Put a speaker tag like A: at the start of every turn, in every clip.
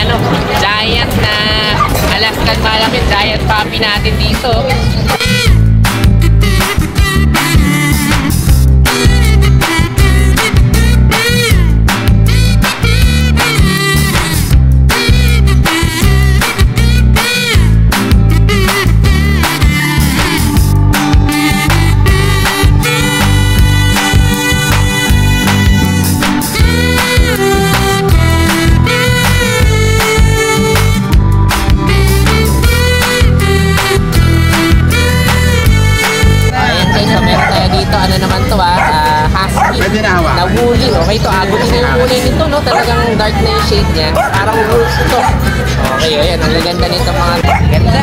A: ano, giant na Alaskan Malamute, giant puppy natin dito.
B: Na woolly, okay to, agos na yung kulay nito, no? Talagang dark na yung shade niya, parang wolf ito. Okay, ayan, ang ganda nito mga ganda.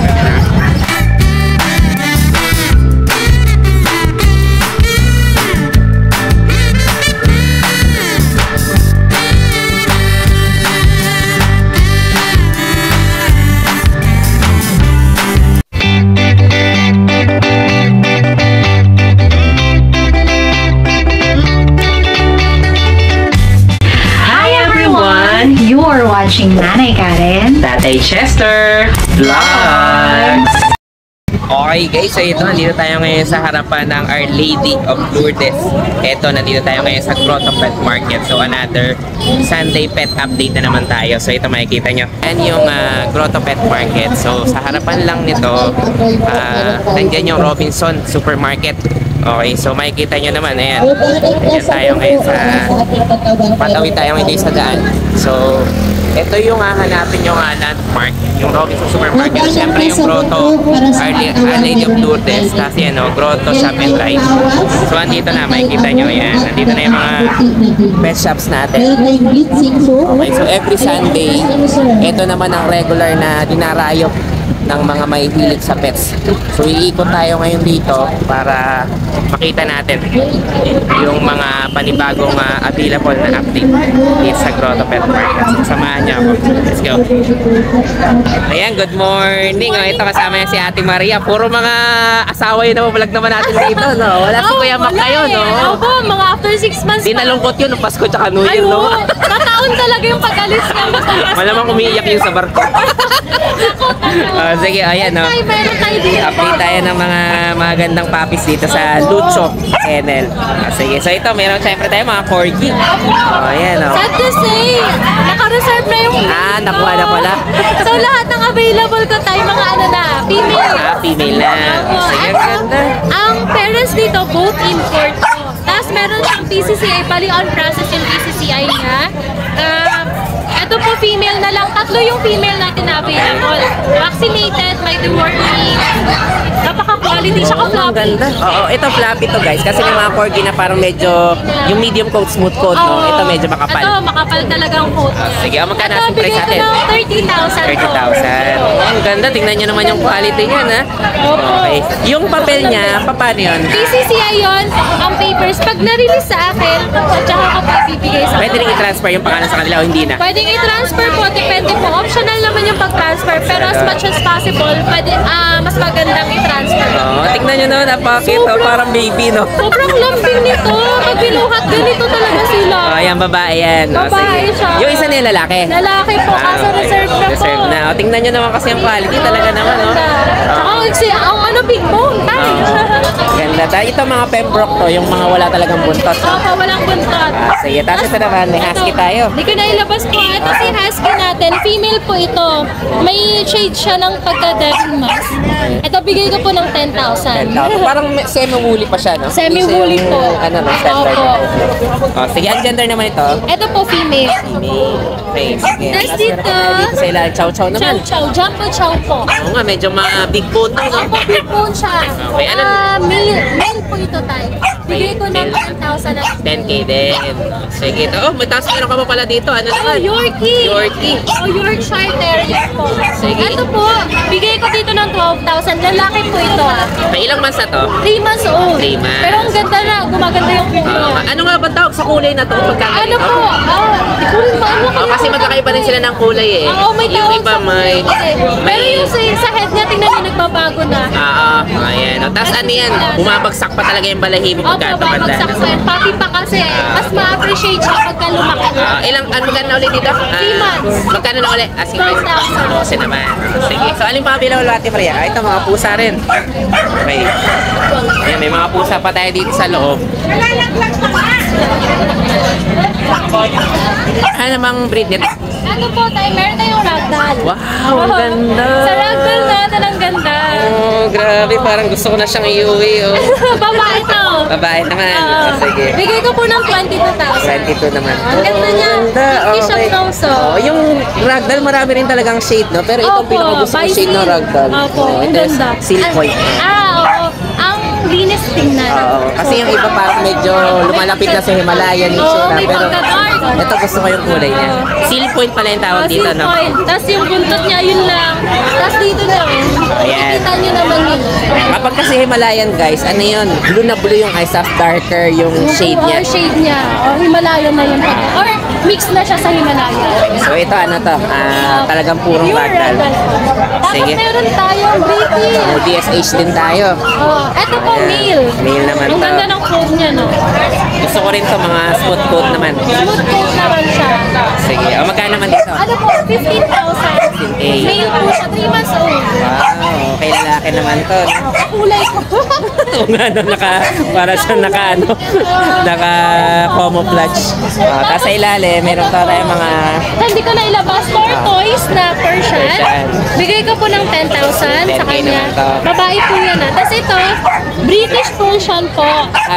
C: You're watching Nanay Karen,
A: Tatay Chester Vlogs. Okay guys, so ito, nandito tayo ngayon sa harapan ng Our Lady of Lourdes. Ito, nandito tayo ngayon sa Grotto Pet Market. So another Sunday pet update na naman tayo. So ito makikita nyo. Yan yung Grotto Pet Market. So sa harapan lang nito, nandiyan yung Robinson Supermarket. Okay, so makikita nyo naman, ayan. Ayan tayo ngayon sa patawid tayo ngayon sa daan. So, ito yung hahanapin yung landmark, yung Robinson Supermarket. Siyempre yung Grotto, Our Lady of Lourdes, kasi ano, Grotto Shop and Ride. So, andito na, makikita nyo, ayan. Nandito na yung mga pet shops natin. Okay, so every Sunday, ito naman ang regular na dinarayop ng mga mahihilig sa pets. So iikot tayo ngayon dito para makita natin yung mga panibagong available na update dito sa Grotto Pet Market. So, samahan niyo ako. Let's go. Ayan, good morning. Ito kasama niya si Ate Maria. Puro mga asawa yun na vlog naman natin dito, no? Wala si Kuya Mac kayo, no?
C: Opo, mga after 6 months.
A: Di nalungkot yun ng Pasko tsaka New Year, no?
C: Nataon talaga yung pag-alis niya.
A: Malamang umiiyak yung sa barko. Sige, ayan, no? Update tayo ng mga magandang puppies dito sa Lucho Kennel. Sige, so ito, meron siyempre tayo mga corgi. Ayan, no?
C: Sad to say, naka-reserve na yung
A: nakuha na pala.
C: So lahat ng available ko tayo, mga ano na, female.
A: Female na. Sige, ganda.
C: Ang parents dito, both import ko. Tapos meron siyang PCCI, bali on process yung PCCI niya. Ito po, female na lang. Tatlo yung female natin na available. Vaccinated, may deworming. Napaka-quality siya ka-floppy.
A: Ganda. Oo, ito floppy to guys. Kasi may mga corgi na parang medyo, yung medium coat, smooth coat, no? Ito medyo makapal.
C: Ito, makapal talaga ang coat niya.
A: Sige, magkano ang price natin?
C: Ito, bigay ko ng 30,000.
A: 30,000. Ang ganda. Tingnan nyo naman yung quality niyan, ha? Okay. Yung papel niya, paano yun?
C: PCCI yun, ang papers. Pag na-release sa akin, tsaka ko pa bibigay sa
A: pwede rin i-transfer yung pangalan sa kanila o hindi na?
C: Pwede i-transfer po, depende po. Optional naman yung pag-transfer, pero as much as possible, pwede, mas magandang i-transfer.
A: Oo, tingnan nyo naman, napakit, parang baby, no?
C: Sobrang lambing nito. Pag binuhat, ganito talaga sila.
A: Ayan, babae yan.
C: Babae siya.
A: Yung isa niya lalaki?
C: Lalaki po, kaso reserve na po.
A: Reserve na. O, tingnan nyo naman kasi ang quality talaga naman, no?
C: Ang ano, big bone, tayo.
A: Ganda. Ito mga Pembroke to, yung mga wala talagang buntot.
C: Opo, walang buntot.
A: Sige, tapos ito naman, may husky tayo.
C: Hindi ko na ilabas po. Ito si husky natin. Female po ito. May shade siya ng pagka-devil mask. Ito, bigay ko po ng 10,000.
A: Parang semi-woolly pa siya, no?
C: Semi-woolly po.
A: Ano, no? Standard. Oh, sige, ang gender naman ito?
C: Ito po, female.
A: Female. Okay, sige.
C: Next dito.
A: Dito sa ilang chow-chow naman.
C: Chow-chow. Jumbo chow po.
A: Oo nga, medyo big bone na, no?
C: Opo, big bone siya.
A: Okay, ano?
C: Male po ito tayo. Bigay ko ng 10,000 na.
A: 10K din. Sige, ito. Oh, may taas meron ka pa pala dito. Ano naman?
C: Yorkie.
A: Yorkie.
C: Yorkshire Terrier po.
A: Sige.
C: Ito po, bigay ko dito ng 12,000. Lalaki po ito.
A: May ilang months na to?
C: 3 months old.
A: 3 months.
C: Pero ang ganda na, gumaganda yung kulay.
A: Ano nga ba tawag sa kulay na to?
C: Ano po? Hindi ko rin paano.
A: Kasi magkakaiba din sila ng kulay eh.
C: Oo, may
A: yung
C: tawag
A: iba
C: sa
A: may...
C: Pero yung sa head niya, tingnan niyo, nagbabago na.
A: Ayan. Tapos ano yan? Bumabagsak pa pa talaga yung balahibo
C: Opo,
A: pagka
C: bagong
A: tumanda.
C: sakso. Papi pa kasi, mas ma-appreciate siya pagka lumaki na.
A: Magkano na ulit dito?
C: 3 months.
A: Magkano na ulit? Asking price.
C: 12,000.
A: 12 naman. Sige. So, alin pa bilang Ate Maria? Ito, mga pusa rin. Okay. Ayan, may mga pusa pa tayo dito sa loob. Ano namang breed nito?
C: Ano po tayo? Meron tayong ragdoll.
A: Wow, ang ganda.
C: Sa ragdoll natin ang ganda.
A: Oh, grabe. Parang gusto ko na siyang iuwi. Oh.
C: Babae to.
A: Babae naman.
C: Oo.
A: Sige.
C: Bigay ko po ng 22,000.
A: 22 naman.
C: Ang ganda niya.
A: Ganda.
C: Fish of nose,
A: Oh, yung ragdoll, marami rin talagang shade, no? Pero ito,
C: Opo,
A: pinakagusto ko shade ng ragdoll.
C: Opo, ang
A: ito,
C: ganda.
A: silk white.
C: Oo. Ang linis tingnan.
A: Oo. Kasi yung iba parang medyo lumalapit na sa Himalayan yung
C: Oo,
A: tsura.
C: may
A: Pero
C: pagka-dark.
A: ito gusto ko yung kulay niya. Silk point pala yung tawag dito, no?
C: Tapos yung buntot niya, yun lang. Tapos dito na rin.
A: Ayan.
C: Kita niyo naman yun.
A: Kapag kasi Himalayan, guys, ano yun? Blue na blue yung eyes, soft darker yung shade niya.
C: Oo, shade niya. O, Himalayan na yun. Or mix na siya sa Himalayan.
A: So ito, ano to? Talagang purong
C: Pure
A: ragdoll.
C: ragdoll. Tapos
A: Sige.
C: meron tayong British.
A: Oh, DSH din tayo.
C: Oh, eto po
A: Ayan.
C: male.
A: Male naman
C: Ang
A: to.
C: ganda ng coat niya, no?
A: Gusto ko rin to mga smooth coat naman.
C: Smooth coat naman siya.
A: Sige. O, magkano naman dito?
C: Ano po, 15,000.
A: 15K.
C: Male po siya, 3 months old.
A: Wow, okay lalaki naman to.
C: Kulay ko.
A: Oo nga, no, para siyang naka camouflage. Tapos sa ilalim, meron pa tayong mga
C: Hindi ko na ilabas. More toys na Persian.
A: Persian.
C: Bigay ko po ng 10,000 sa
A: 10K
C: kanya.
A: naman to.
C: Babae po yan. Tapos ito, British Persian po.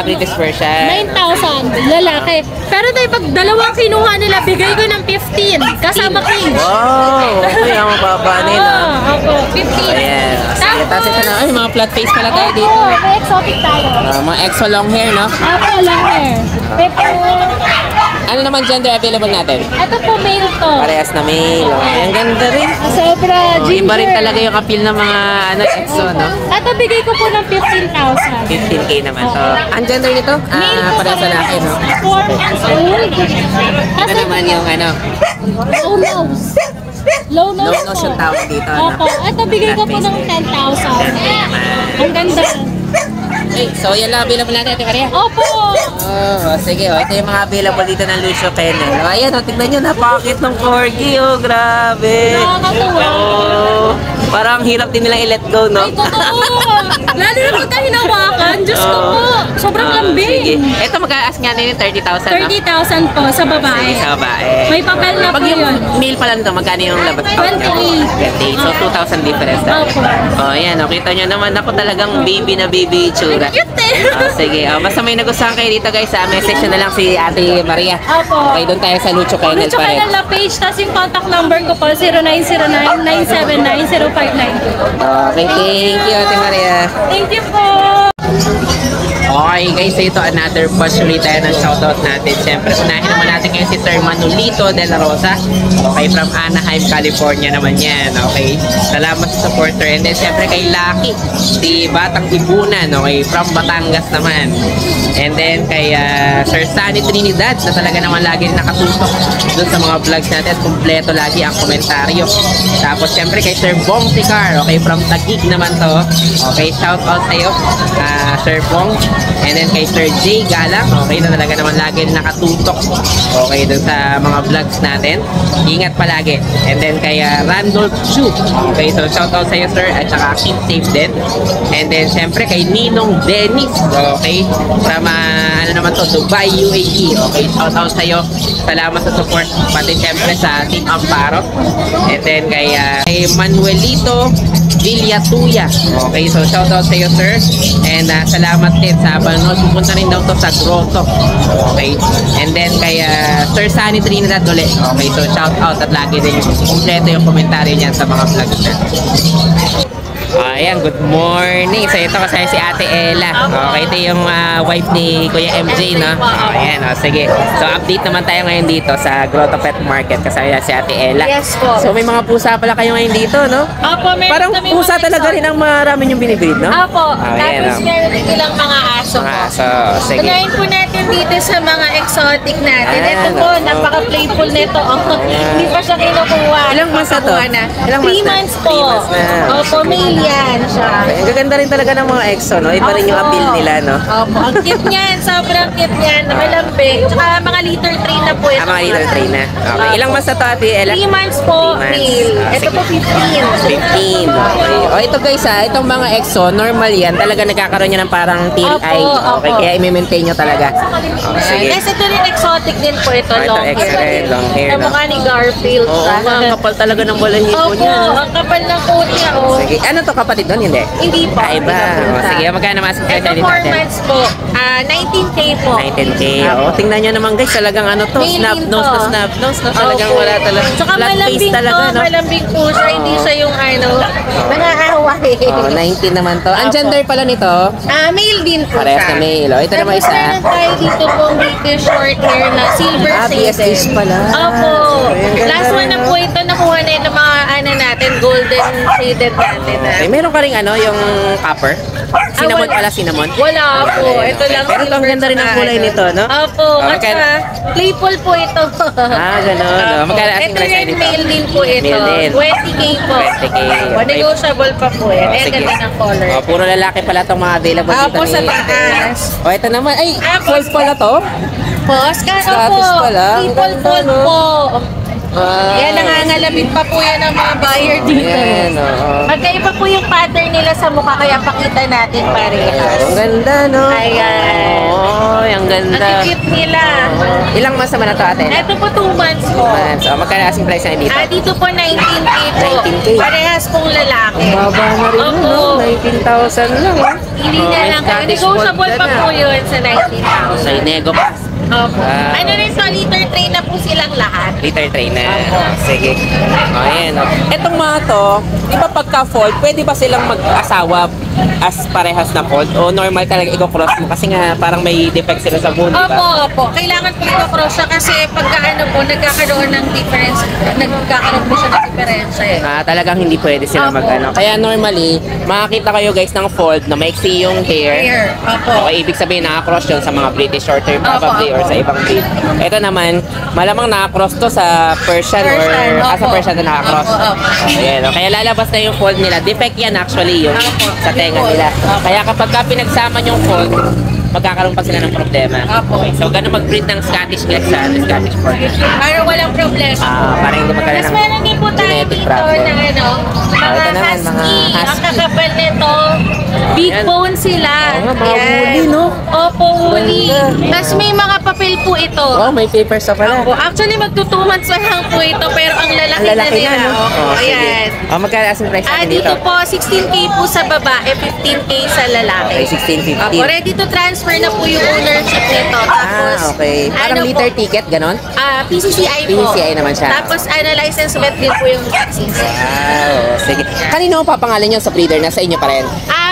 A: British version.
C: 9,000. Lalaki. Pero tayo, pag dalawang kinuha nila, bigay ko ng 15. Kasama cage.
A: Wow, okay ang mababa nila.
C: Opo, 15.
A: Ayan. Sige, tapos ito na. Ay, mga flat face pala tayo dito.
C: Opo, may exotic tayo.
A: Mga exo long hair, no?
C: Opo, long hair. Ito,
A: Ano naman gender available natin?
C: ito po male to.
A: Parehas na male. Okay, ang ganda rin.
C: Sobra
A: Oh,
C: ginger.
A: iba rin talaga yung appeal ng mga exo, no?
C: Ito, bigay ko po ng 15,000.
A: 15K naman to. Ang gender nito?
C: Male po
A: Parehas na laki, no?
C: 4 months old.
A: Ito
C: Kasi
A: naman yung ano,
C: low nose. Low nose
A: low nose
C: po.
A: yung tawag dito, no?
C: Opo. Ito, bigay ko po ng 10,000. Ang ganda.
A: Hey, so yan lang available natin, Ate Maria.
C: Opo.
A: Sige, ito yung mga available dito ng Lucio Kennel. Ayan, tignan nyo, napakakit ng corgi, grabe.
C: Nakakatuwa.
A: Parang hirap din nilang i-let go, no?
C: Ay, totoo. Lalo na pagka hinawakan. Diyos ko po. Sobrang
A: Sige.
C: lambing.
A: Ito magka-ask nga nila yung 30,000, no?
C: 30,000 po sa babae.
A: Sige, sa babae.
C: May papel na
A: Pag
C: po
A: yung
C: yun.
A: male pala nito, magkano yung labat?
C: 28.
A: 28. So, 2,000 difference tayo.
C: Opo.
A: Ayan, kita nyo naman, ako talagang baby na baby itsura.
C: Cute eh.
A: Sige, basta may nagustuhan kayo dito guys, message nyo na lang si Ate Maria.
C: Opo.
A: Okay, doon tayo sa Lucio Kennel
C: Lucho
A: pa rin.
C: Kennel na page, tapos yung contact number ko po, 0909-979-0592.
A: Okay, thank you Ate Maria.
C: Thank you po.
A: Okay guys, so ito another push ulit tayo ng shoutout natin. Siyempre, unahin naman natin ngayon si Sir Manolito de la Rosa. Okay, from Anaheim, California naman yan. Okay, salamat sa supporter. And then siyempre kay Lucky, si Batang Ibunan. Okay, from Batangas naman. And then kay Sir Sunny Trinidad na talaga naman lagi nakatutok doon sa mga vlogs natin at kumpleto lagi ang komentaryo. Tapos siyempre kay Sir Bong Sicar. Okay, from Taguig naman to. Okay, shoutout sa'yo, Sir Bong. And then kay Sir Jay Galang, okay, na talaga naman lagi nakatutok, okay, dun sa mga vlogs natin. Ingat palagi. And then kay Randolph Chu, okay, so shoutout sa'yo sir, at saka keep safe din. And then syempre kay Ninong Dennis, okay, from ano naman to, Dubai, UAE, okay, shoutout sa'yo. Salamat sa support, pati syempre sa Team Amparo. And then kay Manuelito Villatuya, okay, so shoutout sa'yo sir. And salamat din sa panonood. Pupunta rin daw to sa Grotto. Okay. And then kay Sir Sunny Trinidad ulit. Okay. So shout out at lagi din kumpleto yung komentaryo niyan sa mga vlogs niya. Ayan, good morning. So ito kasi si Ate Ella. Okay, ito yung wife ni Kuya MJ, no? Ayan, sige. So update naman tayo ngayon dito sa Grotto Pet Market kasi si Ate Ella.
C: Yes po.
A: So may mga pusa pala kayo ngayon dito, no?
C: Opo, meron
A: Parang
C: kami
A: pusa
C: mga
A: talaga rin ang marami yung binibreed, no?
C: Opo.
A: Ayan,
C: Tapos meron din ilang mga aso
A: mga
C: po.
A: aso. Sige.
C: Tunayin po natin dito sa mga exotic natin. Ito po, napaka-playful nito. Hindi pa siya kinukuha.
B: Ilang months na to? Ilang
C: 3 months po.
B: 3 months na.
C: Opo, male yan siya.
B: Ang gaganda rin talaga ng mga EXO, no? Iba rin yung
C: Opo.
B: appeal nila, no?
C: Opo, ang cute niyan. Sobrang cute niyan. Malambing. Tsaka mga litter tray na po ito.
B: Mga litter tray na. Okay. Ilang months na to, Ate Ella?
C: 3 months po,
B: 3 months.
C: male. Ito po 15.
B: 15. Okay. O ito guys itong mga EXO, normal yan. Talaga nagkakaroon yan ng parang teal
C: Opo,
B: eye. Okay,
C: opo.
B: kaya i-maintain nyo talaga. Oh, sige.
C: Yes, ito rin exotic din po ito.
B: Ito,
C: Long
B: extra
C: hair.
B: rin, long hair,
C: Ito
B: no?
C: mukha ni Garfield.
B: Oo,
C: siya.
B: ang kapal talaga ng balahibo
C: Opo,
B: niya. No?
C: ang kapal ng coat niya. Oh.
B: Sige. Ano to kapatid doon? Hindi.
C: Hindi po.
B: Ah, iba.
C: Hindi
B: O,
C: po.
B: sige, magkano mas
C: Ito
B: dito
C: 4
B: natin?
C: months po. 19K po.
B: 19K. Oh, tingnan nyo naman guys, talagang ano to,
C: Male
B: snap
C: din
B: nose
C: to.
B: na snap nose na talagang
C: Opo.
B: wala talaga.
C: Tsaka
B: Flat face
C: malambing
B: talaga,
C: to,
B: no?
C: malambing po siya. Hindi siya yung nangaaway.
B: Oh, 19 naman to. Ang
C: Opo.
B: gender pala nito,
C: Male din po
B: parehas
C: siya.
B: na male. Oh, ito naman
C: Tapos
B: isa.
C: meron tayo dito pong British short hair na silver
B: PSG
C: shaded.
B: pala.
C: Opo.
B: Ay, ang ganda
C: Last one
B: rin,
C: na
B: no?
C: po ito, nakuha na ito mga natin, golden shaded natin.
B: Okay, meron ka ring ano, yung copper? Cinnamon
C: wala.
B: pala, cinnamon?
C: Wala po. Ito lang.
B: Pero ito, ang
C: silver
B: ganda rin ang
C: tsaka
B: kulay nito, no?
C: Opo.
B: Ah,
C: At saka, playful po ito.
B: Ganun. No?
C: Opo.
B: Magkano asking
C: Ito
B: price
C: rin,
B: nito?
C: male din po ito.
B: Male din.
C: 20K po.
B: 20K.
C: O, negotiable pa po yan. Eh,
B: Sige.
C: ganda ng color.
B: Oh, puro lalaki pala itong mga available dito.
C: Opo, sa taas.
B: Oh, ito naman. Ay,
C: Opo.
B: false pala to?
C: Po, Oscar,
B: Status
C: opo.
B: pala. Ang
C: People
B: ganda,
C: fold
B: no?
C: po.
B: Ah,
C: Yan, nangangalapit pa po yan ng mga buyer dito.
B: Ayan, oo.
C: Magkaiba po yung pattern nila sa mukha, kaya pakita natin parehas.
B: Ang ganda, no?
C: Ayan.
B: Oh, ang
C: Ang
B: ganda.
C: cute nila.
B: Ilang months naman na to, ate?
C: Ito po 2 months po.
B: Months. Oh, magkano asking price na dito?
C: Dito po 19K po.
B: 19K.
C: Parehas pong lalaki.
B: Baba na rin,
C: Opo.
B: no? 19,000 lang, oh.
C: Hindi na lang.
B: Scottish
C: Negotiable
B: Fold
C: pa
B: na.
C: po yun sa 19,000.
B: May nego pa.
C: Opo.
B: Wow.
C: Ano rin sa liter tray na po silang lahat.
B: Liter tray na. Sige. Ayan. Etong mga to, di ba pagka-fold, pwede ba silang mag-asawa as parehas na fold? O normal talaga i-cross mo? Kasi nga parang may defect sila sa bone, di ba?
C: Opo, opo. Kailangan po i-cross siya kasi pagka ano po, nagkakaroon ng difference. Nagkakaroon po siya ng difference eh.
B: Talagang hindi pwede sila
C: Opo.
B: mag-ano. Kaya normally, makakita kayo guys ng fold na maiksi yung hair.
C: Hair, opo.
B: Okay, ibig sabihin naka-cross yun sa mga British Shorthair probably
C: Opo,
B: or
C: opo.
B: sa ibang breed. Ito naman, malamang naka-cross to sa Persian or
C: Persian,
B: sa
C: opo.
B: Persian na naka-cross.
C: Opo, opo.
B: Ayan, no? Kaya lalabas na yung fold nila. Defect yan actually yung
C: Opo.
B: sa tenga
C: Yung fold.
B: nila.
C: Opo.
B: Kaya kapag ka pinagsama yung fold, magkakaroon pa sila ng problema.
C: Opo.
B: Okay, so ganun mag-breed ng Scottish Texan, Scottish Fold.
C: Para walang problema.
B: Para hindi magkaroon
C: Tapos
B: ng
C: meron din po tayo
B: genetic
C: dito
B: problem.
C: na ano, mga
B: ito naman,
C: husky.
B: mga
C: Ang
B: husky.
C: kakapal nito, big
B: Ayan.
C: bone sila.
B: Oo nga, mga
C: Yan.
B: woolly, no?
C: Opo, woolly.
B: Ganda.
C: Tapos may mga papel po ito.
B: Oh, may papers na pala.
C: Opo, actually magto 2 months pa lang po ito, pero ang lalaki,
B: Ang lalaki
C: na
B: na,
C: nila.
B: no?
C: Opo,
B: sige.
C: ayan.
B: Magkano asking price natin
C: Dito
B: dito?
C: po, 16K po sa babae, 15K sa lalaki.
B: Okay, 16, 15.
C: Opo, ready to transfer na po yung ownership nito. Tapos,
B: Okay. Parang
C: ano
B: liter
C: po,
B: ticket, ganon?
C: PCCI po.
B: PCCI naman siya.
C: Tapos, license plate din po yung vaccine.
B: Sige. Kanino mo papangalan yun sa breeder? Nasa inyo pa rin?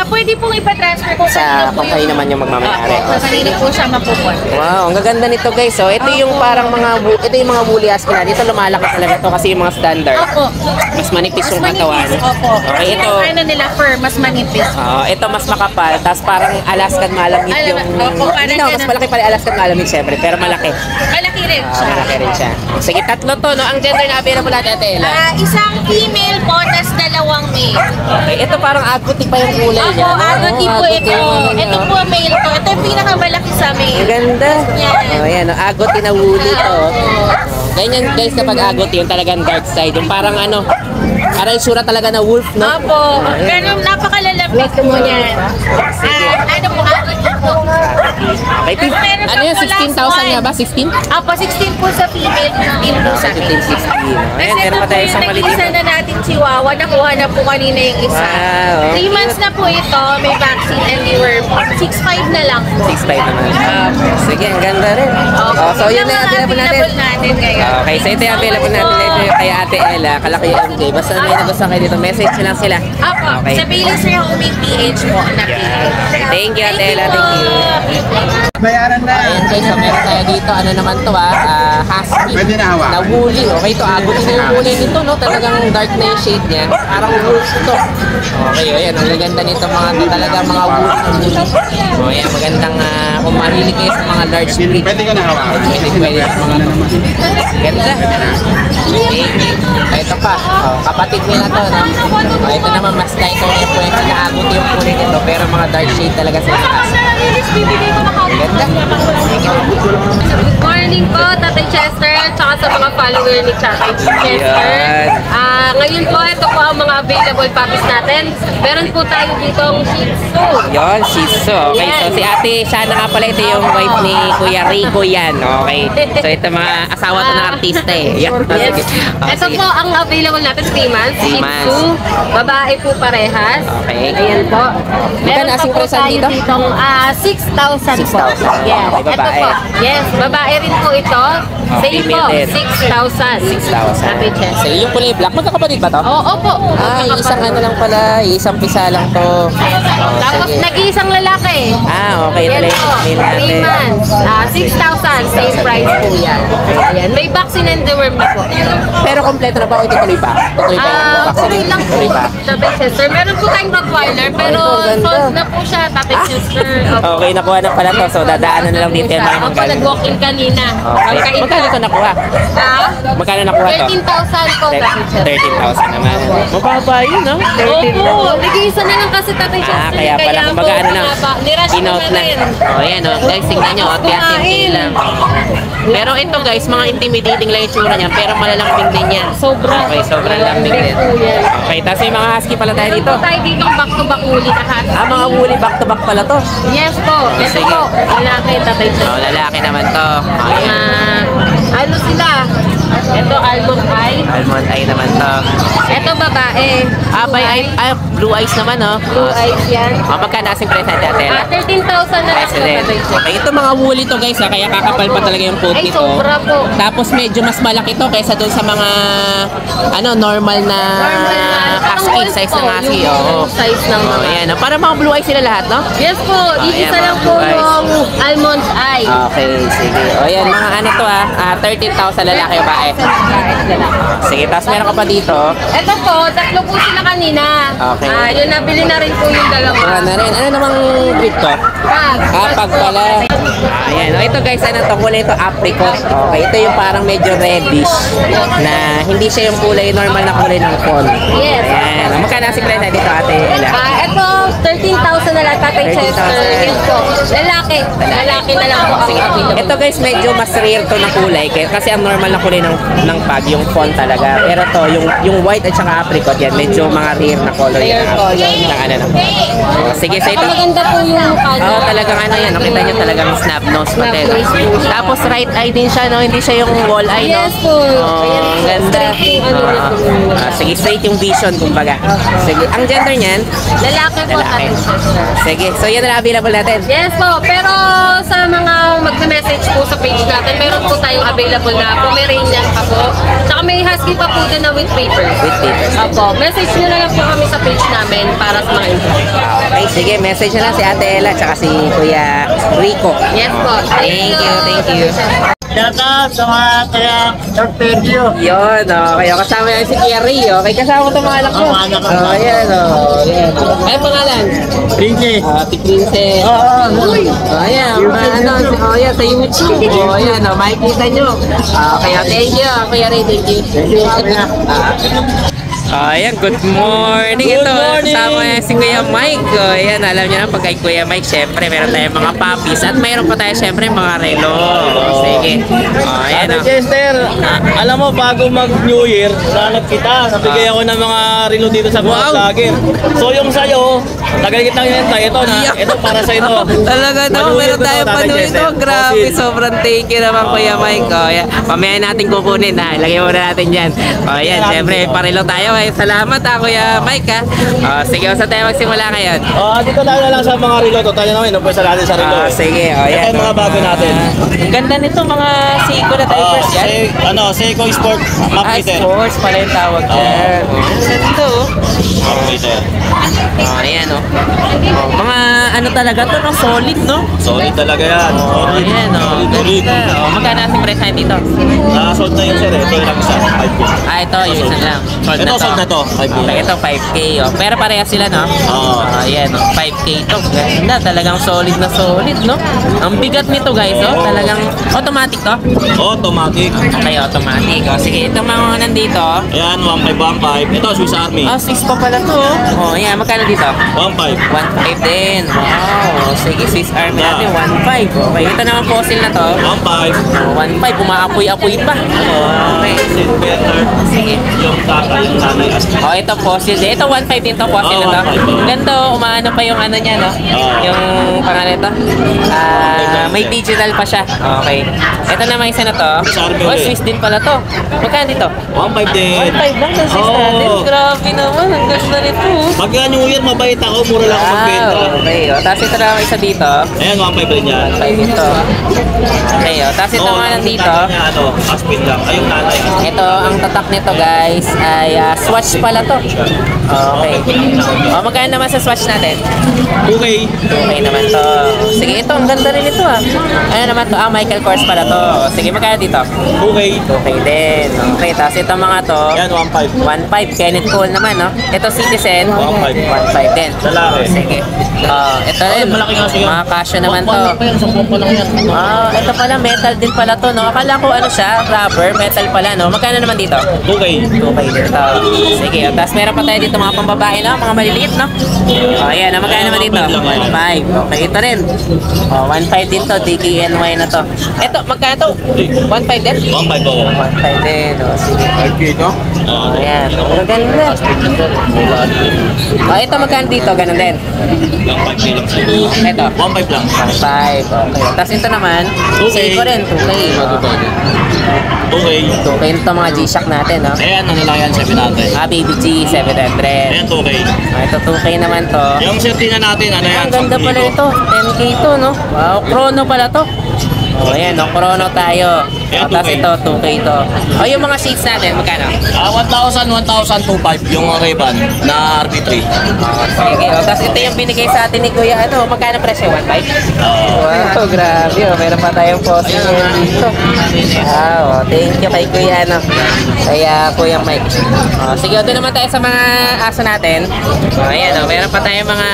C: Pwede pong ipa-transfer kung
B: Sa
C: kanino po
B: company naman yung magmamayari.
C: Opo, sa kanino po siya mapupunta.
B: Wow, ang gaganda nito guys. So, ito yung parang ito yung mga woolly husky na. Dito lumalaki talaga to kasi yung mga standard.
C: Opo.
B: Mas manipis yung katawan.
C: Opo.
B: Okay, ito.
C: Yung ano nila, fur, mas manipis.
B: Ito mas makapal, tapos parang Alaskan malamig yung...
C: Opo, parang
B: Hindi na, mas
C: ganun.
B: malaki pala Alaskan malamig syempre, pero malaki.
C: Malaki rin siya.
B: Malaki rin siya. Sige, tatlo to, no? Ang gender na available natin, Ate Ella.
C: Isang female po, tas 2 male.
B: Okay, ito parang aguti pa yung kulay
C: Opo,
B: niya. no?
C: agati po
B: Aguti
C: ito.
B: yung ano niya.
C: Ito po male to. Ito yung pinakamalaki sa
B: Ang
C: male.
B: ganda.
C: Yan.
B: Ayan, no? Aguti na woolly to. Ganyan guys kapag aguti, yung talagang dark side. Yung parang ano, parang yung sura talaga na wolf, no?
C: Opo. Pero napakalalapit mo niyan. Ano po, agati po.
B: Okay,
C: Meron
B: ano
C: pa
B: yan,
C: po last
B: 16,000 nga
C: one.
B: ba? 16?
C: Opo, 16 po sa female, 15 po sa male.
B: 15, 16. Ayan,
C: Kasi
B: meron
C: ito
B: pa
C: po
B: tayo
C: yung
B: isang maliit.
C: nag-isa na natin chihuahua. Nakuha na po kanina yung isa.
B: Wow.
C: 3 months na po ito. May vaccine and we were 6'5 na lang po.
B: 6'5 naman. Sige, ang ganda rin. So yun na yung available natin.
C: natin ngayon.
B: Okay, so ito yung available natin dito kay Ate Ella, Kalaki MJ. Basta may nagustuhan kayo dito, message nyo lang sila.
C: Opo,
B: Okay.
C: sa Bailey's Ray Homing PH po na PH.
B: Thank you, Ate Ella. Thank you.
D: Bayaran na.
B: Ayan guys, so meron tayo dito. Ano naman to husky.
D: Pwede na hawakan.
B: Na woolly. Okay, ito Abutin na yung kulay nito, no? Talagang dark na yung shade niya. Parang wolf ito. Okay, o yan. Ang gaganda nito mga talaga mga wolf. O yan, magandang kung mahilig kayo sa mga large breed.
D: Pwede ka na hawakan.
B: Pwede. Ganda. Okay. Ito pa. O, kapatid nila to, no? O, ito naman mas light o yung pwede naabot yung kulay nito. Pero mga dark shade talaga sila sa taas. Ganda.
C: Good morning po, Tatay Chester, tsaka sa mga follower ni Tatay Chester.
B: Yan.
C: Ngayon po, ito po ang mga available puppies natin. Meron po tayo dito ang Shih Tzu.
B: Yon, Shizu. Okay, so si Ate Shana nga pala, ito yung wife ni Kuya Rico yan. Okay. So ito mga asawa to ng artista eh. Yan.
C: Yes.
B: Sige.
C: Ito
B: Sige.
C: po ang available natin, 3 months.
B: 3
C: Shih
B: months.
C: Tzu. Babae po parehas.
B: Okay.
C: Ayan po. Meron
B: asking
C: pa po
B: present
C: tayo
B: dito?
C: ditong 6,000 po.
B: 6,000.
C: Yes.
B: Okay,
C: Ito
B: babae.
C: po. Yes, babae rin po ito. Same po,
B: female din.
C: 6,000.
B: 6,000.
C: Tatay Chester.
B: So yung kulay black, magkakapatid ba to?
C: Oo po.
B: Isang ano lang pala, isang pisa lang to.
C: Tapos
B: Sige.
C: nag-iisang lalaki.
B: Okay. Ito
C: Yan
B: lang
C: po,
B: yung
C: 3
B: natin.
C: months. 6,000. Same price po yan. Ayan. May vaccine and deworm na po.
B: Pero kompleto na ba o itutuloy pa? Tuloy pa yung vaccine?
C: Tuloy lang po.
B: Tuloy pa.
C: Tatay Chester. Meron po tayong Rottweiler, pero
B: Ito, ganda.
C: sold na po siya, Tatay Chester. Opo.
B: Okay, nakuha na pala to. So dadaanan na lang dito yung mga
C: Opo,
B: magkano.
C: nag-walk-in kanina.
B: Okay. Magkano ito nakuha? Magkano nakuha to?
C: 13,000 po, Tatay Chester.
B: 13,000 naman. Mababa yun, no? 13
C: Opo, nag-iisa na lang kasi Tatay Chester.
B: Kaya pala, kumbaga ano na,
C: Nirush ko
B: in-out na.
C: rin.
B: Yan o, guys, tingnan nyo,
C: Kumain.
B: lang. Pero ito guys, mga intimidating lang yung tsura niya, pero malalambing din yan.
C: Sobra.
B: Okay, sobrang lambing din.
C: Po yan.
B: Okay, tapos may mga husky pala tayo dito.
C: Ito tayo dito back-to-back uli na husky.
B: Mga woolly back-to-back pala to.
C: Yes po. Ito
B: Sige.
C: po. Lalaki, Tatay Chester.
B: Lalaki naman to.
C: Ano sila? Ito, almond eye.
B: Almond eye naman to.
C: Ito, babae.
B: Blue eyes naman, no?
C: Blue eyes yan.
B: Magkano kasing present natin?
C: 13,000 na lang po,
B: President.
C: Tatay Chester.
B: Okay, ito mga woolly to guys, kaya kakapal pa talaga yung coat
C: Ay,
B: nito.
C: sobra po.
B: Tapos medyo mas malaki to kaysa dun sa mga normal na husky
C: Parang
B: size
C: wolf
B: ng
C: po,
B: husky.
C: yung size ng mga.
B: Ayan, para mga blue eyes sila lahat, no?
C: Yes po.
B: Ayan,
C: Isa lang
B: mga
C: po
B: blue eyes.
C: yung almond eye.
B: Okay, sige. O yan, mga ano to 13,000 lalaki o bae. Sige, tapos meron ka pa dito.
C: Ito po, tatlo po sila kanina.
B: Okay.
C: Yun, nabili na rin po yung dalawa.
B: Wala na rin. Ano namang breed to? Pag pala. Ayan. O, ito guys, ano to? Kulay ito apricot. Okay, ito yung parang medyo reddish na hindi siya yung kulay, normal na kulay ng phone.
C: Yes.
B: Ayan. Magkano si present dito, Ate Ella?
C: Ito, 13,000 na lang, Tatay
B: 13,000.
C: Chester. Yes po. Lalaki. Lalaki na lang po ang available.
B: Ito guys, medyo mas rare to na kulay kasi ang normal na kulay ng pag, yung fawn talaga. Pero to, yung white at saka apricot yan, medyo mga rare na color yan.
C: Rare color.
B: Ng ano na. Sige, so ito.
C: Maganda po yung mukha niya.
B: Talagang ano yan, nakita nyo talagang snap nose patel.
C: Snap nose po siya.
B: Tapos right eye din siya, no? Hindi siya yung wall eye, no?
C: Yes po. Ayan,
B: Ang ganda.
C: straight yung ano nito.
B: Sige, straight yung vision, kumbaga. Sige, ang gender niyan,
C: Lalaki po,
B: lalaki.
C: Tatay Chester.
B: Sige, so yan na available natin.
C: Yes po, pero sa mga magme-message po sa page natin, meron po tayong available na Pomeranian pa po. Tsaka may husky pa po din na with papers.
B: With papers.
C: Opo, message nyo na lang po kami sa page namin para sa mga info.
B: Okay, sige, message na lang si Ate Ella tsaka si Kuya Rico.
C: Yes po.
B: Thank you.
D: Yata sa mga kaya Sergio.
B: Yun, okay. Kasama yan si Kuya Ray, okay. Kasama ko itong mga anak ko.
D: Mga anak ko.
B: Ayan, ayan. Ano pangalan?
D: Princess.
B: Ate Princess. Ayan, ayan, sa YouTube. Ayan, makikita nyo. Okay, thank you, Kuya Ray, thank you. Ayan, good morning.
D: Good
B: Ito,
D: morning.
B: kasama yan si Kuya Mike. Ayan, alam niyo na pag kay Kuya Mike, syempre meron tayong mga puppies at mayroon pa tayo syempre mga relo. Sige. Ayan,
D: Ate Chester, alam mo, bago mag-New Year, nanap kita. Nabigay ako ng mga relo dito sa mga
B: Wow.
D: vlogger. So yung sa'yo, tagal kitang yun tayo. Ito na, ito para sa ito.
B: Talaga no,
D: Panuwi
B: meron
D: ko to,
B: tayong
D: Tatay
B: panuwi
D: Chester.
B: ito. Grabe,
D: Fossil.
B: sobrang thank you naman Kuya Mike. Ayan, pamaya natin kukunin ha. Ilagay muna natin dyan. Ayan, syempre, parilo tayo. Salamat Kuya Mike ha. Sige, saan tayo magsimula ngayon?
D: Dito tayo na lang sa mga relo. To tayo namin, umpisa natin sa relo.
B: Sige,
D: Ito
B: ayan.
D: yung mga bago natin.
B: Ang ganda nito, mga Seiko na diapers yan.
D: Seiko Sport Map Meter.
B: Sports pala yung tawag dyan. Ang ganda oh.
D: Map Meter.
B: Ayan oh. Mga ano talaga to, no? Solid, no?
D: Solid talaga yan. Solid.
B: Ayan, oh.
D: Solid.
B: Ganda. Oh, magkano ang presyo dito?
D: Sold na yun sir eh. Ito yung lang isa. 5K.
B: Ah, ito, yung isa lang. Sold
D: Ito, sold na to. 5K.
B: Okay, ito 5K. Oh. Pero parehas sila, no?
D: Oo.
B: Ayan, oh. 5K to. Ganda, talagang solid na solid, no? Ang bigat nito, guys, oh. Talagang automatic to.
D: Automatic.
B: Okay, automatic. Oh, sige, itong mga nandito.
D: Ayan, 1.5. Ito, Swiss Army.
B: Oh, 6 pa pala to. Oh, ayan, magkano dito?
D: 1.5.
B: 1.5 din. Wow. Sige, Swiss Army natin, 1.5. Okay, ito naman fossil na to.
D: 1.5.
B: Oh, 1.5, umaapoy-apoy pa. Okay.
D: Better.
B: Sige.
D: Yung tatay, yung nanay.
B: Oh, ito fossil din. Ito 1.5 din to, fossil na to.
D: 1.5.
B: Ganda, umaano pa yung ano niya, no? Yung pangalan ito. May digital pa siya. Okay. Ito naman isa na to. Oh, Swiss din pala to. Magkano dito?
D: 1.5 din.
B: 1.5 lang ng Swiss
D: Oo.
B: natin. Grabe naman, ang ganda nito.
D: Pagka New Year, mabait ako. Mura lang ako magbenta.
B: Okay, oh. Tapos ito naman isa dito.
D: Ayan, 1.5 din yan.
B: 1.5 dito. Okay, oh. Tapos ito naman nandito.
D: Ano, aspin lang. Ay, yung nanay.
B: Ito, ang tatak nito guys ay swatch pala to. Okay. O, magkano naman sa swatch natin?
D: 2K.
B: Okay naman to. Sige, ito, ang ganda rin ito ah. Ano naman to? Ah, Michael Kors pala to. Sige, magkano dito?
D: 2K.
B: Okay din. Okay, tapos ito mga to.
D: Ayan, 1.5.
B: 1.5, Kenneth Cole naman, no? Ito, Citizen.
D: 1.5.
B: 1.5 din.
D: Lalaki.
B: Sige. Ito rin.
D: malaki nga siya.
B: Mga Casio naman to.
D: Sa buwan pa lang yan.
B: Ito pala, metal din pala to, no? Akala ko ano siya, rubber, metal pala, no? Magkano naman dito?
D: 2K.
B: Okay dito. Sige, tapos meron pa tayo dito mga pambabae, no? Mga maliliit, no? Ayan, magkano naman dito? 1.5. Okay, ito rin. 1.5 din to, DKNY na to. Ito, magkano to? 1.5 din?
D: 1.5 po.
B: 1.5 din, sige.
D: 5K, no?
B: Ayan, maganda. Ito magkano dito, ganun din.
D: 5K lang sa'yo.
B: Ito.
D: 1.5 lang.
B: 1.5, okay. Tapos ito naman,
D: 2K.
B: save ko rin, 2K.
D: 2K.
B: 2K ito mga G-Shock natin, no?
D: Ayan, ano lang yan, 700.
B: Baby G, 700.
D: Ayan, 2K.
B: Ito 2K naman to.
D: Yung safety na natin, ano yan,
B: Ang ganda pala
D: 10,000.
B: ito. 10K to, no? Wow, chrono pala to. Ayan, no? Chrono tayo.
D: Ayan,
B: Tapos
D: 2K.
B: ito, 2K to. Yung mga shades natin, magkano?
D: 1,1,2,5 yung Ray-Ban na RP3.
B: Sige, tapos ito yung binigay sa atin ni Kuya, ano, magkano presyo? 1.5? Wow, grabe. Meron pa tayong fossil dito. Wow, thank you kay Kuya, ano. Kaya Kuya Mike. Sige, doon naman tayo sa mga aso natin. Ayan, meron pa tayong mga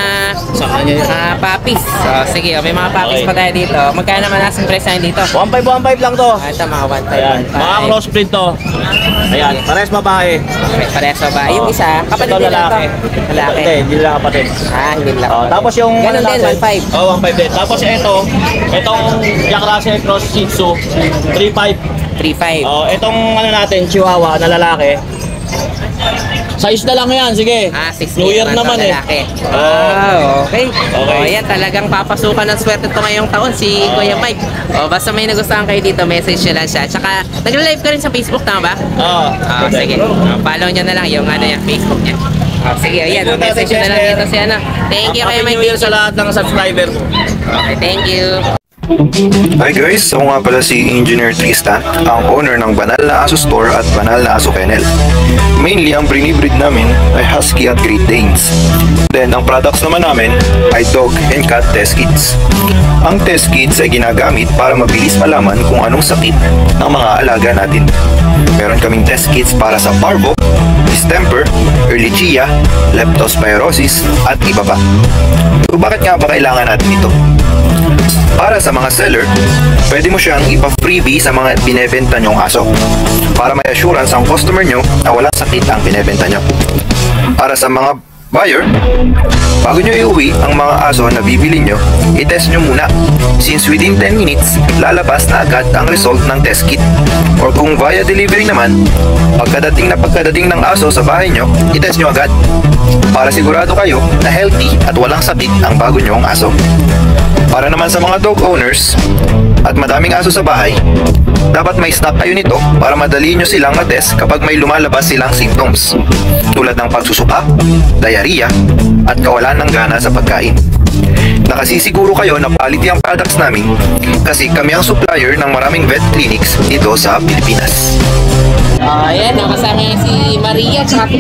D: Sa kanya yun.
B: puppies. Sige, may mga puppies
D: Okay.
B: pa tayo dito. Magkano naman asking presyo dito?
D: 1.5 lang to.
B: Ito mga 1.5.
D: Ayan, mga crossbreed to. Ayan, pares babae.
B: Parehas ba? Yung isa, kapatid
D: Ito
B: nila to.
D: lalaki.
B: Lalaki.
D: Hindi lang kapatid.
B: Hindi lang.
D: Tapos yung
B: Ganun din, 1.5.
D: 1.5 din. Tapos itong Jack Russell Cross Shih Tzu, 3.5.
B: 3.5.
D: Itong ano natin, Chihuahua na lalaki. Size na lang yan, sige.
B: 6
D: New Year naman eh.
B: lalaki.
D: Oo.
B: Okay.
D: Okay.
B: Yan, talagang papasukan ng swerte to ngayong taon si Kuya Mike. Basta may nagustuhan kayo dito, message nyo lang siya. Tsaka, nagla-live ka rin sa Facebook, tama ba? Sige. Follow nyo na lang yung ano yung Facebook niya. Sige, ayan. Message nyo na lang dito si ano. Thank you Kuya
D: Happy
B: Mike.
D: New Year sa lahat ng subscriber mo.
B: Okay, thank you.
E: Hi guys, ako nga pala si Engineer Tristan, ang owner ng Banal na Aso Store at Banal na Aso Kennel. Mainly, ang brinibreed namin ay Husky at Great Danes. Then, ang products naman namin ay Dog and Cat Test Kits. Ang test kits ay ginagamit para mabilis malaman kung anong sakit ng mga alaga natin. Meron kaming test kits para sa parvo, distemper, ehrlichia, leptospirosis, at iba pa. So, bakit nga ba kailangan natin ito? Para sa mga seller, pwede mo siyang ipa-freebie sa mga binebenta nyong aso para may assurance ang customer nyo na walang sakit ang binebenta nyo. Para sa mga buyer, bago nyo iuwi ang mga aso na bibili nyo, i-test nyo muna since within 10 minutes, lalabas na agad ang result ng test kit. Or kung via delivery naman, pagkadating ng aso sa bahay nyo, i-test nyo agad para sigurado kayo na healthy at walang sakit ang bago nyong aso. Para naman sa mga dog owners at madaming aso sa bahay, dapat may stock kayo nito para madali nyo silang ma-test kapag may lumalabas silang symptoms tulad ng pagsusuka, diarrhea, at kawalan ng gana sa pagkain. Nakasisiguro kayo na quality ang products namin kasi kami ang supplier ng maraming vet clinics dito sa Pilipinas.
B: Ayan, kasama niya si Maria at si Taga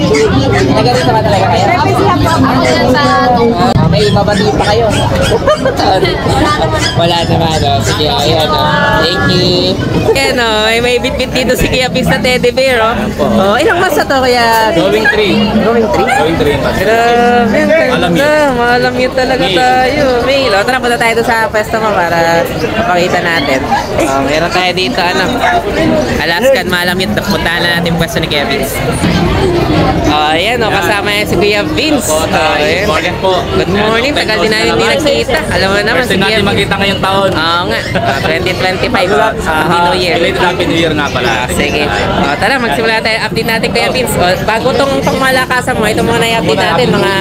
B: dito ba talaga kayo?
C: Ako yan sa
B: may babati pa kayo. Wala naman, oh. Sige, ayan, oh. Thank you. Ayan, oh. May bit-bit dito si Kuya Vince na teddy bear, oh. Oh, ilang months na to, Kuya?
D: Going 3.
B: Going 3?
D: Going 3 months.
B: Grabe, ang
D: Alam
B: ganda. Maalam yun talaga
D: Mail.
B: tayo. Mail, oh. Tara, punta tayo doon sa pwesto mo para makita natin. Oh, meron tayo dito, ano, Alaskan Malamit. Puntahan na natin yung pwesto ni Kuya Vince. Oh, ayan, oh. Kasama yan si Kuya Vince. Oh, ayan.
D: Morning po.
B: Good morning. Tagal din namin hindi nagkita. Alam mo naman,
D: First
B: si
D: time
B: Kuya
D: natin
B: Vince.
D: magkita ngayong taon.
B: Oo nga. 2025. Happy New Year.
D: Belated Happy New Year nga pala.
B: Sige. O, tara, magsimula tayo. Update natin Kuya Vince. O, bago tong pangmalakasan mo, ito muna i-update natin, mga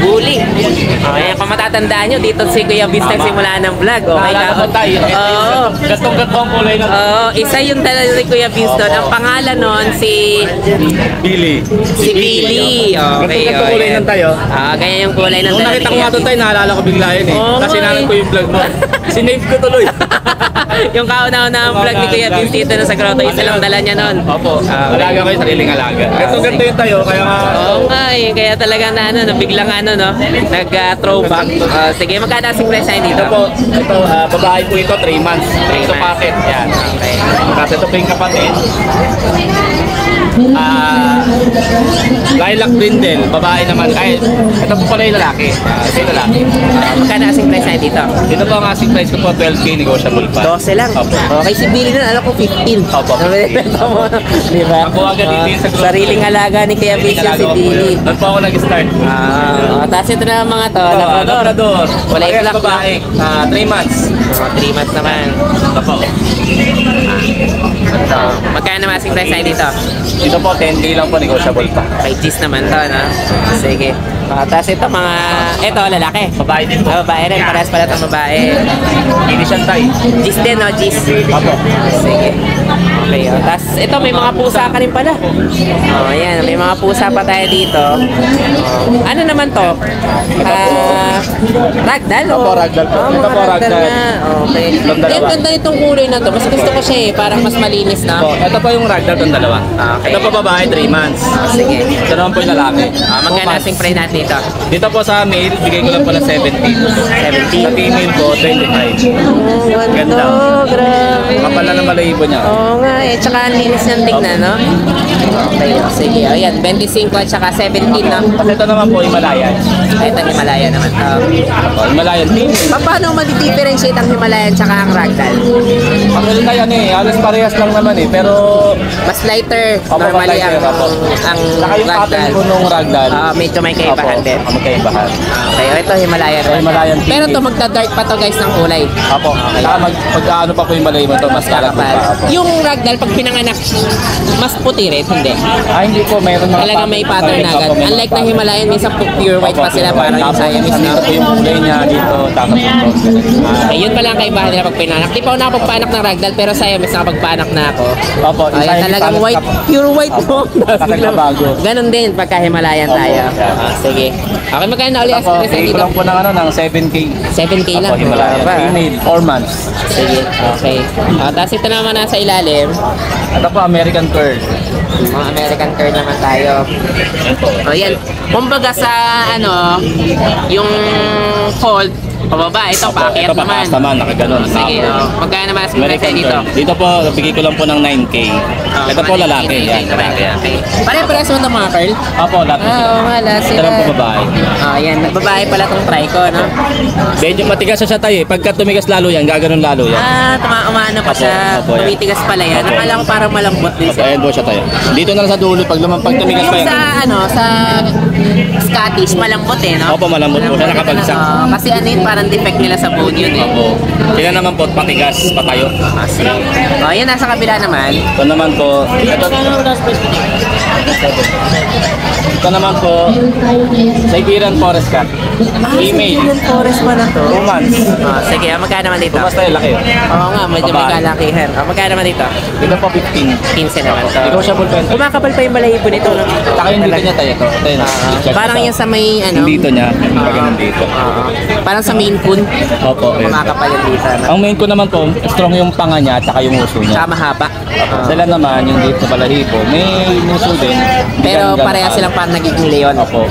B: bully. Okay, kung matatandaan nyo, dito si Kuya Vince nagsimula ng vlog. Okay,
D: Naalala ko tayo.
B: Oo.
D: Gantong-ganto ang kulay na.
B: Oo, isa yung talaga ni Kuya Vince doon. Ang pangalan nun, si
D: Billy.
B: Billy. Okay,
D: Gantong-ganto kulay
B: ayan.
D: ng tayo.
B: Ganyan yung kulay ng
D: Nung
B: dala
D: nakita
B: ni
D: ko nga
B: Kuya
D: doon tayo, naalala ko bigla yun eh.
B: Oo
D: Kasi
B: nga
D: nanan
B: eh.
D: ko yung vlog mo. Sinave ko tuloy.
B: Yung kauna-una ang vlog ni Kuya Vince dito na sa grotto, isa lang dala niya nun.
D: Opo. Alaga ko yung sariling alaga. Ganto-ganto yung tayo, kaya nga...
B: Oo nga eh, kaya talaga na ano, biglang ano no, nag-throwback. Sige, magkano ang price dito?
D: Ito po, ito, babae po ito, 3 months. Ito packet, yan.
B: Okay.
D: Tapos ito po yung kapatid. Lilac Brindle, babae naman. Ay, ito po pala yung lalaki. Ito yung lalaki.
B: Magkano ang price dito?
D: Dito po ang asking price ko po, 12K negotiable pa.
B: 12 lang.
D: Opo.
B: Okay, si Billy nun, alam ko 15.
D: Opo.
B: Nabibenta mo, di ba?
D: Ako agad dito yung sa grotto.
B: Sariling alaga ni Kuya Vince yung si Billy.
D: Doon po ako nag-start.
B: Tapos ito na mga to,
D: Labrador.
B: Labrador. Wala yung
D: Parehas
B: black
D: babae. 3 months.
B: 3 months naman.
D: Ito po.
B: Ito. Magkano naman ang price dito?
D: Dito po, 10K lang po, negotiable pa.
B: May cheese naman to, no? Sige. Tapos ito mga, ito lalaki.
D: Babae din po.
B: Babae rin, parehas pala itong babae.
D: Indonesian Thai.
B: Gis din, no? Gis.
D: Opo.
B: Sige. Okay, oh. Tapos ito, may mga pusa ka rin pala. Oh, ayan. May mga pusa pa tayo dito. Oh. Ano naman to? Ragdoll?
D: Opo, ragdoll po.
B: Oh,
D: Ito
B: mga
D: po,
B: ragdoll
D: ragdoll.
B: na. Okay.
D: Itong dalawa.
B: Eh, ang ganda nitong kulay na to. Mas gusto ko siya eh. Parang mas malinis na.
D: Po, ito po yung ragdoll ng dalawa.
B: Okay.
D: Ito po babae, 3 months.
B: Sige.
D: Ito naman po yung lalaki.
B: Magkano asing price natin dito?
D: Dito po sa male, bigay ko lang po ng 17.
B: 17?
D: Sa female po, 25.
B: Oh,
D: Ganda.
B: ganda. Grabe.
D: Kapal na ng balahibo niya.
B: Oo nga eh. Tsaka ang linis ng tignan, no? Okay, oh, sige. O yan, 25 at saka 17, no?
D: Kasi ito naman po, Himalayan.
B: Ito, Himalaya naman to.
D: Himalayan female.
B: Paano mag-differentiate ang Himalayan tsaka ang Ragdoll?
D: Ano na yan eh, halos parehas lang naman eh. Pero,
B: Mas lighter,
D: Opo,
B: normally
D: lighter,
B: ang,
D: opo.
B: ang
D: saka yung pattern
B: Ragdoll.
D: po nung ragdoll.
B: Medyo may kaibahan din.
D: Magkaibahan.
B: Okay, o ito Himalayan.
D: Himalayan TV.
B: Pero to magda-dark pa to guys ng kulay.
D: Apo. Saka pag-ano pa po yung balahibo to, mas kalat pa. Apo.
B: Yung Ragdoll, pag pinanganak, mas puti rin, hindi.
D: Hindi po, mayroon mga
B: Talaga may pattern na agad.
D: Opo, may
B: Unlike
D: mga
B: ng Himalayan, minsan pure white pa sila, parang yung Siamese na.
D: Dito po yung kulay niya dito, tapos ito.
B: Okay, yun pala ang kaibahan nila pag pinanak. Di pa ako nakapagpanak ng Ragdoll, pero Siamese nakapagpanak na ako.
D: Opo, yung
B: Ayan,
D: Siamese
B: talagang
D: halos
B: white, pure white po.
D: Kapag nabago.
B: Ganon din pagka Himalayan
D: Opo,
B: tayo.
D: yan.
B: Sige. Okay, magkano na uli
D: Opo,
B: express
D: bigay ko
B: dito?
D: lang po ng, ng 7K.
B: 7K lang.
D: Opo, Himalayan.
B: Ba?
D: Female, 4 months.
B: Sige, okay. Tapos ito naman nasa ilalim.
D: Ito po, American Curl.
B: Mga American Curd naman tayo. O yan. Kumbaga sa ano, yung fold, pababa, ito packet
D: Ito
B: naman.
D: pataas naman, nakaganon.
B: Sige, magkano naman sa
D: American
B: dito?
D: Curl. Dito po, bigay ko lang po ng 9K. Ito po lalaki. Yan.
B: Pare-pares mo itong mga curl?
D: Opo, lahat.
B: Oo, wala
D: Ito
B: sila.
D: lang po babae.
B: Yan, babae pala itong trico, no?
D: Medyo matigas siya tayo eh. Pagka tumigas lalo yan, gaganon lalo yan.
B: Umano pa
D: Opo,
B: siya.
D: opo, yan.
B: Tumitigas pala yan.
D: Opo.
B: Akala ko parang malambot din
D: Opo,
B: siya.
D: ayan po siya tayo. Dito na lang sa dulo, pag tumigas pa
B: Yung
D: yan.
B: sa ano, sa Scottish, malambot eh, no?
D: Opo, malambot po siya, nakabagsak.
B: Kasi ano yun, parang defect nila sa bone yun eh.
D: Opo. Sila naman po, patigas, patayo.
B: Kasi, yun nasa kabila naman.
D: Ito naman po, ito naman po, Siberian Forest Cat. Female.
B: Forest pa na to.
D: 2 months.
B: Sige, magkano naman dito?
D: Tumas tayo, laki.
B: Oo nga, medyo may
D: Babae.
B: kalakihan. Magkano naman dito?
D: Dito po 15.
B: 15 naman to.
D: Negotiable pa yun.
B: Kumakapal pa yung balahibo nito, no?
D: Saka yung dito niya tayo ito. Ito yun.
B: Parang yung sa may, ano?
D: Yung dito niya, ganun dito.
B: Parang sa main kun.
D: Opo, yun.
B: Kumakapal yung dito, no?
D: Ang main ko naman po, strong yung panga niya at saka yung uso niya.
B: Saka mahaba.
D: Sila naman, yung dito sa balahibo, may muso din.
B: Pero
D: Ganun,
B: pareha
D: ganun.
B: silang parang nagiging leon.
D: Opo.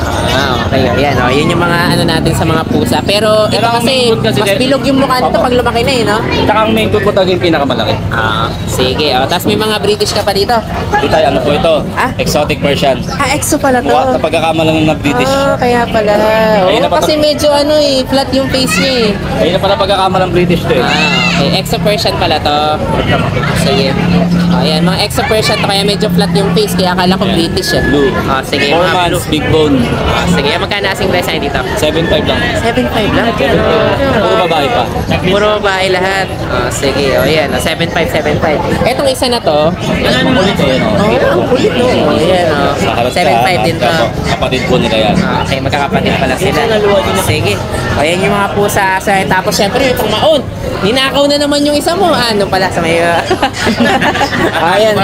B: Okay. Yan, yun yung mga ano natin sa mga pusa. Pero ito
D: ang
B: kasi,
D: main food kasi
B: mas
D: din-
B: bilog yung mukha nito
D: Opo.
B: pag lumaki na no?
D: Tsaka ang main cook ko talaga yung pinakamalaki.
B: Sige. Tapos may mga British ka pa dito.
D: Ito, ano po ito?
B: Ah?
D: Exotic Persian.
B: Exo pala to.
D: Mukha, napagkakamalang na British.
B: Kaya pala.
D: Ayun na pa
B: Kasi medyo flat yung face niya
D: Ayun na pala pagkakamalang British to eh.
B: Okay. Exo Persian pala to. Sige. Ayan, mga Exo Persian to kaya medyo flat yung face kaya akala ko
D: Ayan.
B: British
D: Blue.
B: Sige.
D: 4
B: mga
D: months,
B: blue.
D: big bone.
B: Sige, magkano asing price dito?
D: 7.5 lang.
B: 7.5 lang.
D: Puro babae pa.
B: Puro babae lahat. Sige, yan. 7.5. Etong isa na to.
D: Kulit eh, no?
B: Ang kulit no. Ayan,
D: Sa kalat
B: 7.5 din to.
D: Kapatid po nila yan.
B: Okay, magkakapatid pala sila. Sige. Ayan yung mga pusa. Tapos syempre may pangmaon. Ninakaw na naman yung isa mo. Ano pala sa may... Ayan.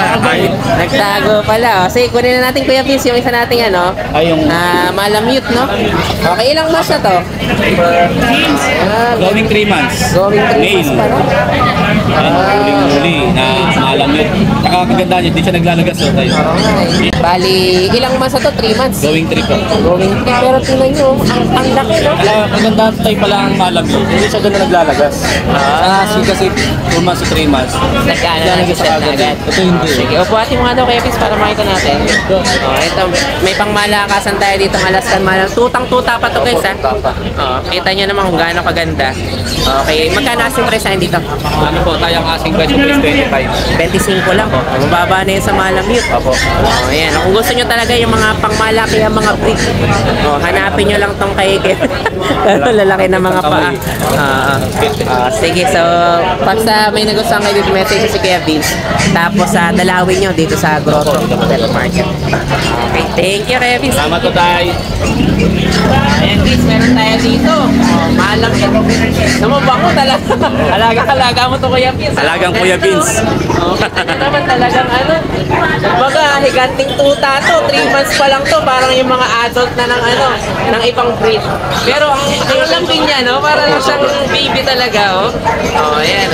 B: Nagtago pala. Sige, kunin na natin Kuya Vince yung isa nating
D: Ay, yung
B: malamute, no? Okay, ilang months na to?
D: going 3 months.
B: Going 3
D: Male.
B: months pa, no?
D: Huling-huli na maalam yun. Saka kaganda niya, di siya naglalagas. So, tayo.
B: Bali, ilang months na to? 3 months?
D: Going 3 po.
B: Going 3. Pero tingnan nyo, ang laki, no?
D: Maganda tayo pala ang maalam yun. Hindi siya doon na naglalagas. Kasi 2 months to 3 months.
B: Naglalagay siya na agad.
D: Ito hindi.
B: Sige, upuatin mo nga daw kay Vince para makita natin. Ito, may pangmalakasan tayo dito ng Alaskan Malam. Tutang-tuta pa to guys, ha? Kita nyo naman kung gaano kaganda. Okay, magkano asing price natin dito?
D: Ano po, tayo ang asking price is 25.
B: 25 lang po. Mababa na yun sa Malamute.
D: Opo.
B: Ayan. Kung gusto nyo talaga yung mga pangmalaki, yung mga breed, hanapin nyo lang tong kay lalaki na mga paa. Sige, so pag may nagustuhan kayo dito, message si Kuya Vince. Tapos dalawin nyo dito sa Grotto Pet Market. Okay, thank you Kuya Vince.
D: Salamat po tayo.
B: Ayan guys, meron tayo dito. Malam yan. Namabako talaga. Alaga mo to Kuya Vince.
D: Alagang Kuya Vince.
B: Ano naman talagang baga, higanting tuta to. 3 months pa lang to. Parang yung mga adult na ng ibang breed. Pero ang lambing niya, no? Parang siyang baby talaga, ayan,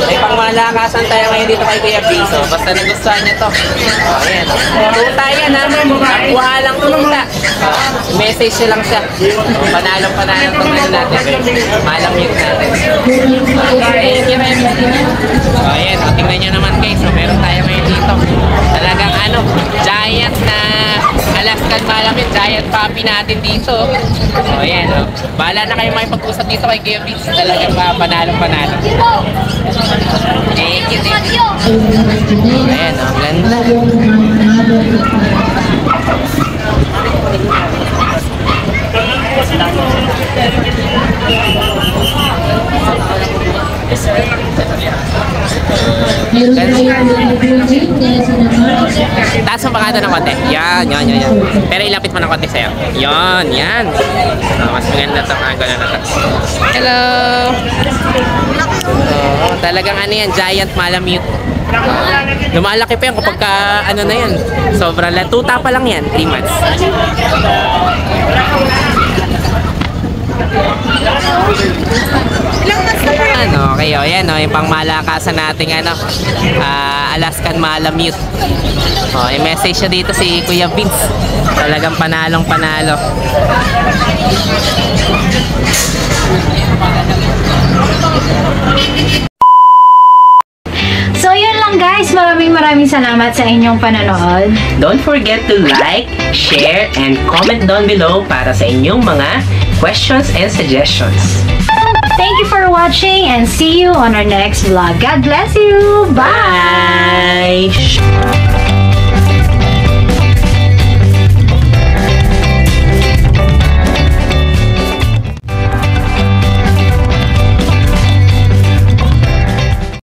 B: May pangmalakasan tayo ngayon dito kay Kuya Vince, Basta nagustuhan niya to. Ayan, Tuta yan, ha? Nakuha lang tuta. Message niya lang siya. Panalong itong natin. Malam yun natin. Thank you, Kuya Vince. Ayan, tingnan niyo naman guys. Meron tayo ngayon dito. Talagang giant na Alaskan Malamute, giant puppy natin dito. Ayan, bahala na kayo makipag-usap dito kay Kuya Vince. Talagang panalo. Thank you. Ayan, ang ganda. Taas mo pa ng konti. Yan. Pero ilapit mo ng konti sa'yo. Yan. Mas maganda itong angle na ito. Hello! Talagang yan, giant Malamute. Lumalaki pa yan kapag na yan. Sobrang tuta pa lang yan, 3 months. Okay, yan yung pangmalakasan nating Alaskan Malamute. May message siya dito si Kuya Vince. Talagang panalo.
F: So yun lang guys, maraming salamat sa inyong panonood.
B: Don't forget to like, share, and comment down below para sa inyong mga questions and suggestions.
F: Thank you for watching and see you on our next vlog. God bless you! Bye!
B: Bye!